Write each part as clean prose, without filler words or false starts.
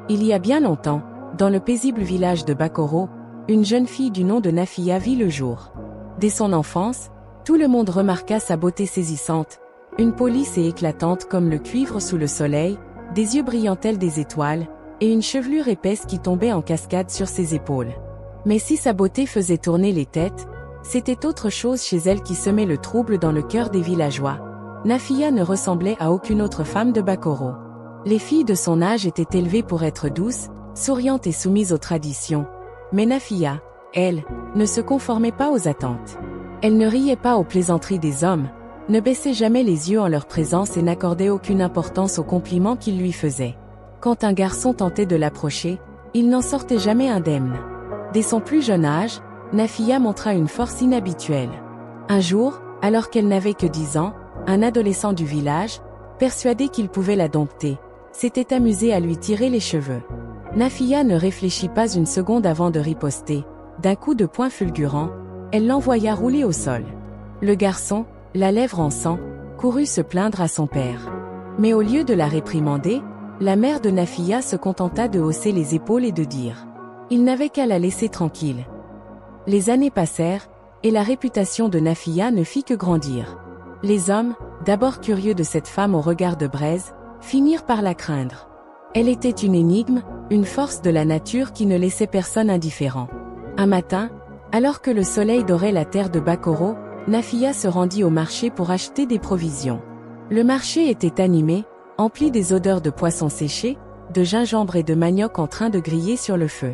Il y a bien longtemps, dans le paisible village de Bakoro, une jeune fille du nom de Nafiya vit le jour. Dès son enfance, tout le monde remarqua sa beauté saisissante, une peau lisse et éclatante comme le cuivre sous le soleil, des yeux brillants tels des étoiles, et une chevelure épaisse qui tombait en cascade sur ses épaules. Mais si sa beauté faisait tourner les têtes, c'était autre chose chez elle qui semait le trouble dans le cœur des villageois. Nafiya ne ressemblait à aucune autre femme de Bakoro. Les filles de son âge étaient élevées pour être douces, souriantes et soumises aux traditions. Mais Nafiya, elle, ne se conformait pas aux attentes. Elle ne riait pas aux plaisanteries des hommes, ne baissait jamais les yeux en leur présence et n'accordait aucune importance aux compliments qu'ils lui faisaient. Quand un garçon tentait de l'approcher, il n'en sortait jamais indemne. Dès son plus jeune âge, Nafiya montra une force inhabituelle. Un jour, alors qu'elle n'avait que 10 ans, un adolescent du village, persuadé qu'il pouvait la dompter, s'était amusé à lui tirer les cheveux. Nafiya ne réfléchit pas une seconde avant de riposter. D'un coup de poing fulgurant, elle l'envoya rouler au sol. Le garçon, la lèvre en sang, courut se plaindre à son père. Mais au lieu de la réprimander, la mère de Nafiya se contenta de hausser les épaules et de dire « Il n'avait qu'à la laisser tranquille ». Les années passèrent, et la réputation de Nafiya ne fit que grandir. Les hommes, d'abord curieux de cette femme au regard de braise, finirent par la craindre. Elle était une énigme, une force de la nature qui ne laissait personne indifférent. Un matin, alors que le soleil dorait la terre de Bakoro, Nafiya se rendit au marché pour acheter des provisions. Le marché était animé, empli des odeurs de poissons séchés, de gingembre et de manioc en train de griller sur le feu.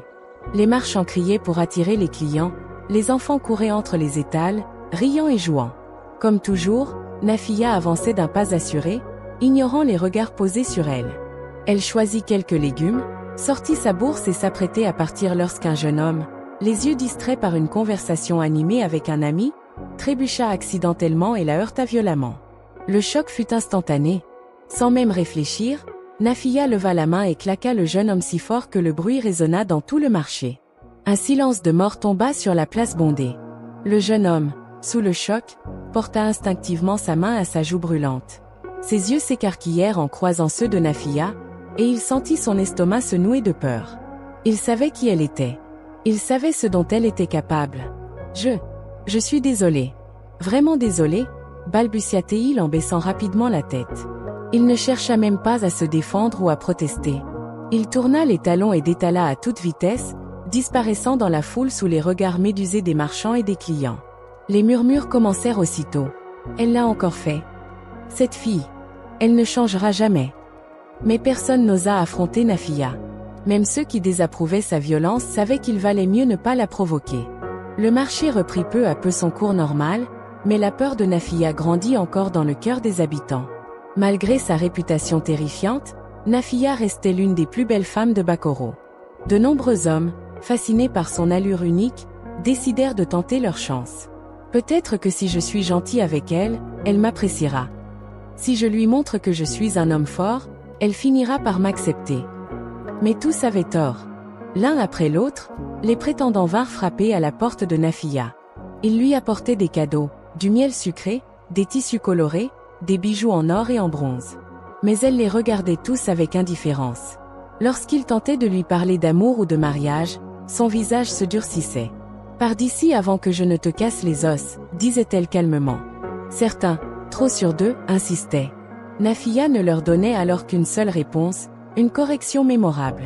Les marchands criaient pour attirer les clients, les enfants couraient entre les étals, riant et jouant. Comme toujours, Nafiya avançait d'un pas assuré, ignorant les regards posés sur elle. Elle choisit quelques légumes, sortit sa bourse et s'apprêtait à partir lorsqu'un jeune homme, les yeux distraits par une conversation animée avec un ami, trébucha accidentellement et la heurta violemment. Le choc fut instantané. Sans même réfléchir, Nafiya leva la main et claqua le jeune homme si fort que le bruit résonna dans tout le marché. Un silence de mort tomba sur la place bondée. Le jeune homme, sous le choc, porta instinctivement sa main à sa joue brûlante. Ses yeux s'écarquillèrent en croisant ceux de Nafiya, et il sentit son estomac se nouer de peur. Il savait qui elle était. Il savait ce dont elle était capable. Je suis désolé. Vraiment désolé, balbutia-t-il en baissant rapidement la tête. Il ne chercha même pas à se défendre ou à protester. Il tourna les talons et détala à toute vitesse, disparaissant dans la foule sous les regards médusés des marchands et des clients. Les murmures commencèrent aussitôt. Elle l'a encore fait. Cette fille. Elle ne changera jamais. Mais personne n'osa affronter Nafiya. Même ceux qui désapprouvaient sa violence savaient qu'il valait mieux ne pas la provoquer. Le marché reprit peu à peu son cours normal, mais la peur de Nafiya grandit encore dans le cœur des habitants. Malgré sa réputation terrifiante, Nafiya restait l'une des plus belles femmes de Bakoro. De nombreux hommes, fascinés par son allure unique, décidèrent de tenter leur chance. Peut-être que si je suis gentil avec elle, elle m'appréciera. Si je lui montre que je suis un homme fort, elle finira par m'accepter. Mais tous avaient tort. L'un après l'autre, les prétendants vinrent frapper à la porte de Nafiya. Ils lui apportaient des cadeaux, du miel sucré, des tissus colorés, des bijoux en or et en bronze. Mais elle les regardait tous avec indifférence. Lorsqu'ils tentaient de lui parler d'amour ou de mariage, son visage se durcissait. « Pars d'ici avant que je ne te casse les os », disait-elle calmement. Certains, trop sûrs d'eux, insistaient. Nafiya ne leur donnait alors qu'une seule réponse, une correction mémorable.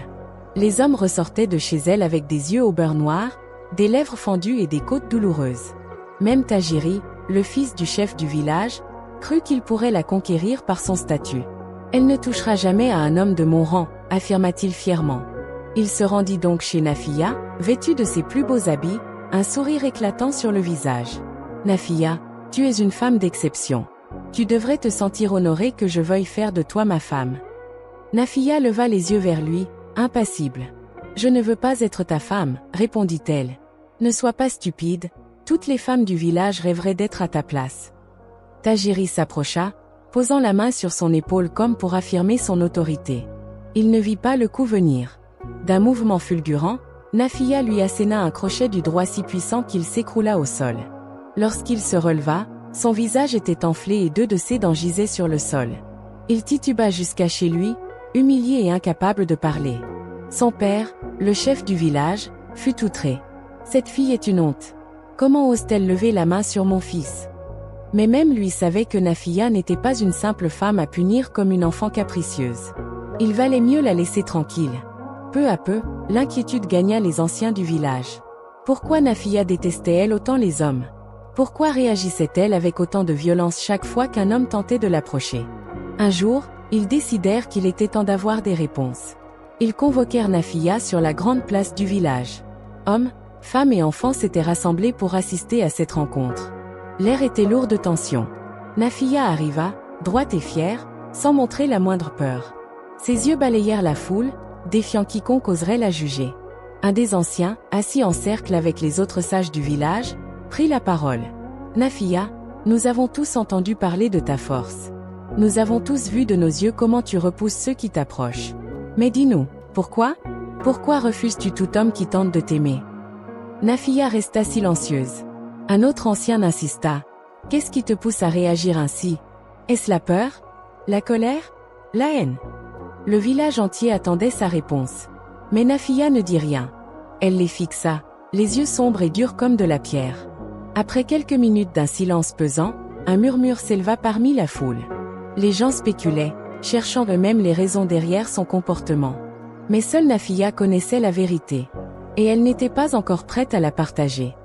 Les hommes ressortaient de chez elle avec des yeux au beurre noir, des lèvres fendues et des côtes douloureuses. Même Tajiri, le fils du chef du village, crut qu'il pourrait la conquérir par son statut. « Elle ne touchera jamais à un homme de mon rang », affirma-t-il fièrement. Il se rendit donc chez Nafiya, vêtu de ses plus beaux habits, un sourire éclatant sur le visage. « Nafiya, tu es une femme d'exception. Tu devrais te sentir honorée que je veuille faire de toi ma femme. » Nafiya leva les yeux vers lui, impassible. « Je ne veux pas être ta femme, » répondit-elle. « Ne sois pas stupide, toutes les femmes du village rêveraient d'être à ta place. » Tajiri s'approcha, posant la main sur son épaule comme pour affirmer son autorité. Il ne vit pas le coup venir. D'un mouvement fulgurant, Nafiya lui asséna un crochet du droit si puissant qu'il s'écroula au sol. Lorsqu'il se releva, son visage était enflé et deux de ses dents gisaient sur le sol. Il tituba jusqu'à chez lui, humilié et incapable de parler. Son père, le chef du village, fut outré. Cette fille est une honte. Comment ose-t-elle lever la main sur mon fils? Mais même lui savait que Nafiya n'était pas une simple femme à punir comme une enfant capricieuse. Il valait mieux la laisser tranquille. Peu à peu, l'inquiétude gagna les anciens du village. Pourquoi Nafiya détestait-elle autant les hommes? Pourquoi réagissait-elle avec autant de violence chaque fois qu'un homme tentait de l'approcher? Un jour, ils décidèrent qu'il était temps d'avoir des réponses. Ils convoquèrent Nafiya sur la grande place du village. Hommes, femmes et enfants s'étaient rassemblés pour assister à cette rencontre. L'air était lourd de tension. Nafiya arriva, droite et fière, sans montrer la moindre peur. Ses yeux balayèrent la foule, défiant quiconque oserait la juger. Un des anciens, assis en cercle avec les autres sages du village, prit la parole. Nafiya, nous avons tous entendu parler de ta force. Nous avons tous vu de nos yeux comment tu repousses ceux qui t'approchent. Mais dis-nous, pourquoi? Pourquoi refuses-tu tout homme qui tente de t'aimer? Nafiya resta silencieuse. Un autre ancien insista. Qu'est-ce qui te pousse à réagir ainsi? Est-ce la peur? La colère? La haine? Le village entier attendait sa réponse. Mais Nafiya ne dit rien. Elle les fixa, les yeux sombres et durs comme de la pierre. Après quelques minutes d'un silence pesant, un murmure s'éleva parmi la foule. Les gens spéculaient, cherchant eux-mêmes les raisons derrière son comportement. Mais seule Nafiya connaissait la vérité. Et elle n'était pas encore prête à la partager.